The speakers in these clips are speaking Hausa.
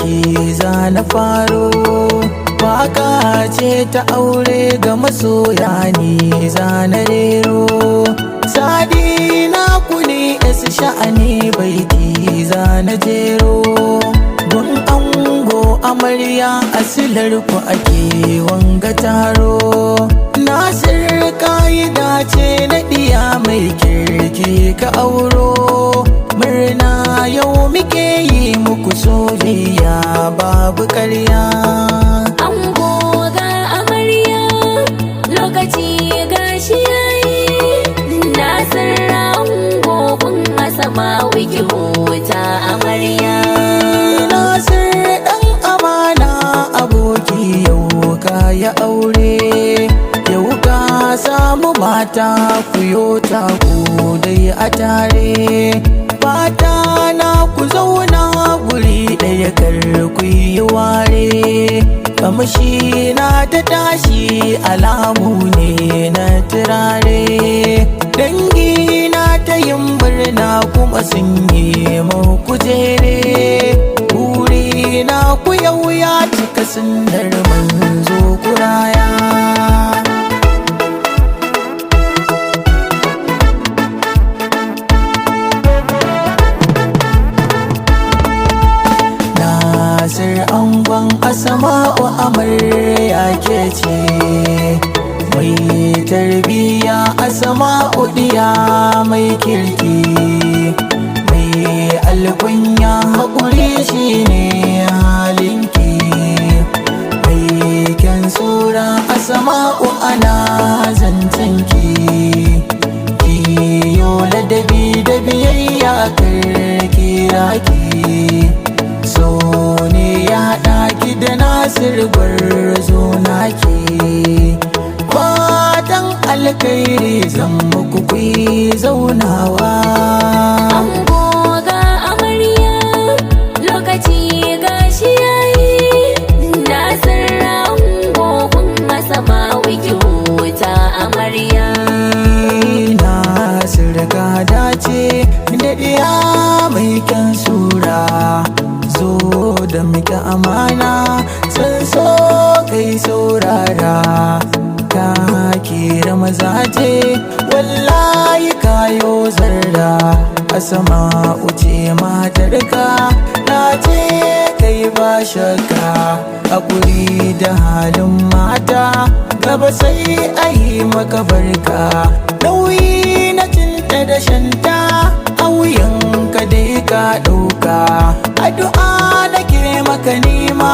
ke za na faro, waka ce ta aure ga masoya ne za na rero. Sadi na kuni yasu sha'ani baiti za na jero, gun ango amarya asilar ku ake wanga taro. Nasir ka'ida ce na ɗiya mai kirki ka auro, murna yau muke yi muku soyayya babu ƙarya. Ango ga amarya lokaci gashi yayi, Nasir ango kun asama wiki huta amarya. Nasir ɗan amana aboki yau ka ya aure, yau ka samu mata kuyo taku dai a tare. Fata na ku zauna guri ɗaya kar ku yi ware, kamshi na ta tashi alamu ne na turare. Dangi na ta yin murna kuma sun yi muku jere, buri na ku yau ya cika sunnar manzo kuraya. Nasir angon Asma'u amarya ke ce, mai tarbiya Asma'u diya mai kirki, mai alkunya haƙuri shine halinki, mai kyan sura Asma'u ana zancenki, kiyo ladabi da biyayya karki raki. So ne ya haɗa ki da Nasir gwarzo naki, fatan alkhairi zan muku kuyi zaunawa. Ango ga amarya lokaci gashi yayi, Nasir ango kun asama wiki huta amarya. Nasir ka dace da ɗiya mai kyan sura, zo da muka amana san so kai saurara. Ka kira maza ce wallahi kayo zarra, Asma'u ce matarka na ce kai ba shakka. Haƙuri da halin mata gaba sai ayi maka barka, nauyi na cinta da shanta a wuyanka dai ka ɗauka. Addu'a nake maka nema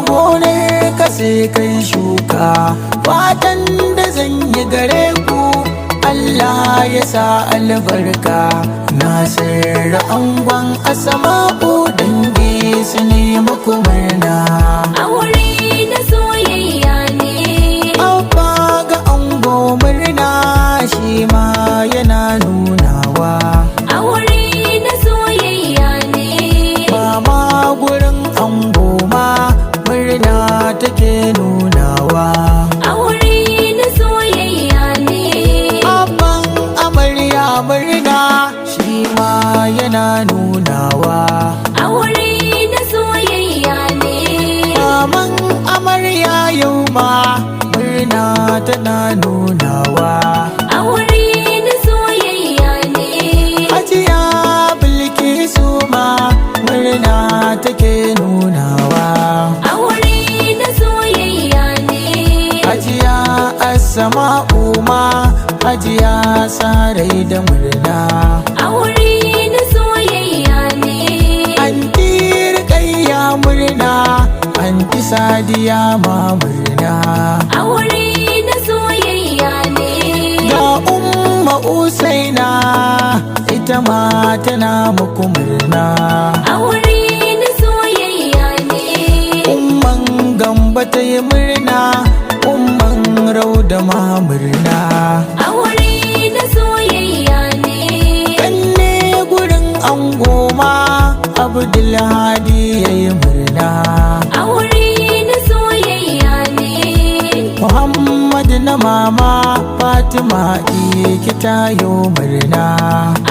gonar ka sai kai shuka, fatan da zan yi gare ku Allah ya sa albarka. Nasir angon Asma'u dangi su ne muku murna, Aure na soyayya ne, abba ga ango murna shi ma yana nunawa. aure na soyayya ne, Mama gurin ango ma murna take nunawa. aure na soyayya ne, Abban amarya murna shi ma yana nunawa. aure na soyayya ne, Maman amarya yau ma murna tana nunawa. aure na soyayya ne, Hajiya Bilkisu ma murna take nunawa. aure na soyayya ne, Hajiya Asma'u ma Hajiya Sarai da murna. aure na soyayya ne, Anti Rukayya murna, Anti Sadiya ma murna. aure na soyayya ne, Ga Umma Usaina ita ma tana muku murna. aure na soyayya ne, Umman Gamba ta yi murna, Umman Rauda ma murna. aure na soyayya ne, Kanne gurin ango ma Abdulhadi ya yi murna. aure na soyayya ne, Muhammad na mama Fatima ki tayo murna.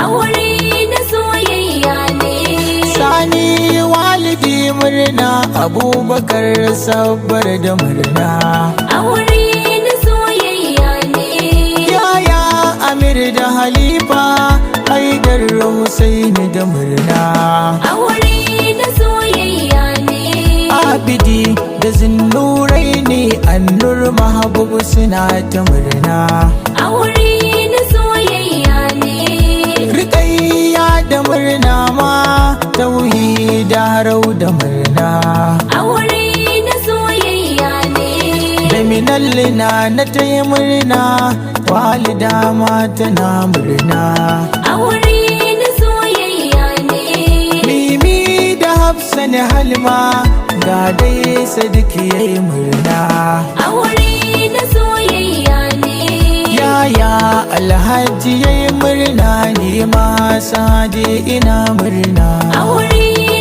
aure na soyayya ne, Sani walidi murna. murna Abubakar sabbar da murna aure na soyayya ne. Yaya Amir da Halifa Haidar Husaini da murna Aure na soyayya ne. Abidi da Zinnurai ne Annur Mahabub suna ta murna Aure na soyayya ne. Rikayya da murna ma Tauhida Harau da murna Aure na soyayya ne. da minallina na ta yi murna walida ma tana murna Aure na soyayya ne. Mimi da Hafsa ne Halima ga dai Sadiq yayi murna Aure na soyayya ne. Yaya Alhaji yayi murna ni ma Sadi ina murna Aure